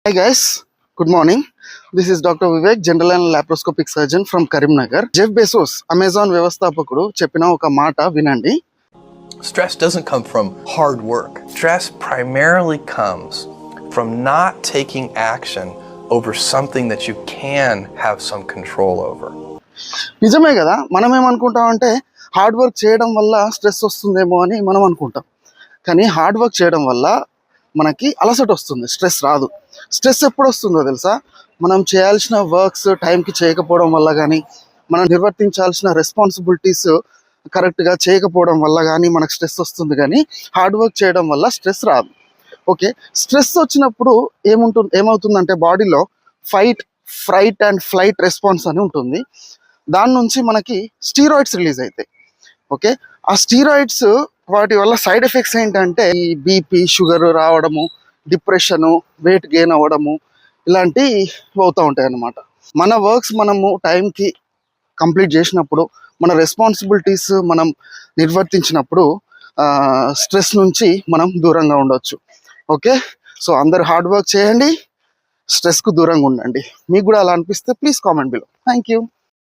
Hi guys, good morning. This is Dr. Vivek, General and Laparoscopic Surgeon from Karimnagar. Jeff Bezos, Amazon వ్యవస్థాపకుడు చెప్పిన ఒక మాట వినండి. Stress doesn't come from hard work. Stress primarily comes from not taking action over something that you can have some control over. నిజమే కదా, మనం ఏమనుకుంటాం అంటే హార్డ్ వర్క్ చేయడం వల్ల స్ట్రెస్ వస్తుందేమో అని మనం అనుకుంటాం. కానీ హార్డ్ వర్క్ చేయడం వల్ల మనకి అలసట వస్తుంది, స్ట్రెస్ రాదు. స్ట్రెస్ ఎప్పుడు వస్తుందో తెలుసా? మనం చేయాల్సిన వర్క్స్ టైంకి చేయకపోవడం వల్ల కానీ, మనం నిర్వర్తించాల్సిన రెస్పాన్సిబిలిటీస్ కరెక్ట్గా చేయకపోవడం వల్ల కానీ మనకు స్ట్రెస్ వస్తుంది. కానీ హార్డ్ వర్క్ చేయడం వల్ల స్ట్రెస్ రాదు. ఓకే, స్ట్రెస్ వచ్చినప్పుడు ఏమవుతుందంటే బాడీలో ఫ్రైట్ అండ్ ఫ్లైట్ రెస్పాన్స్ అని ఉంటుంది. దాని నుంచి మనకి స్టీరాయిడ్స్ రిలీజ్ అవుతాయి. ఓకే, ఆ స్టీరాయిడ్స్ వాటి వల్ల సైడ్ ఎఫెక్ట్స్ ఏంటంటే ఈ బీపీ, షుగర్ రావడము, డిప్రెషను, వెయిట్ గెయిన్ అవ్వడము, ఇలాంటివి అవుతూ ఉంటాయి అన్నమాట. మన వర్క్స్ మనము టైంకి కంప్లీట్ చేసినప్పుడు, మన రెస్పాన్సిబిలిటీస్ మనం నిర్వర్తించినప్పుడు స్ట్రెస్ నుంచి మనం దూరంగా ఉండొచ్చు. ఓకే, సో అందరు హార్డ్ వర్క్ చేయండి, స్ట్రెస్కు దూరంగా ఉండండి. మీకు కూడా అలా అనిపిస్తే please comment below. Thank you.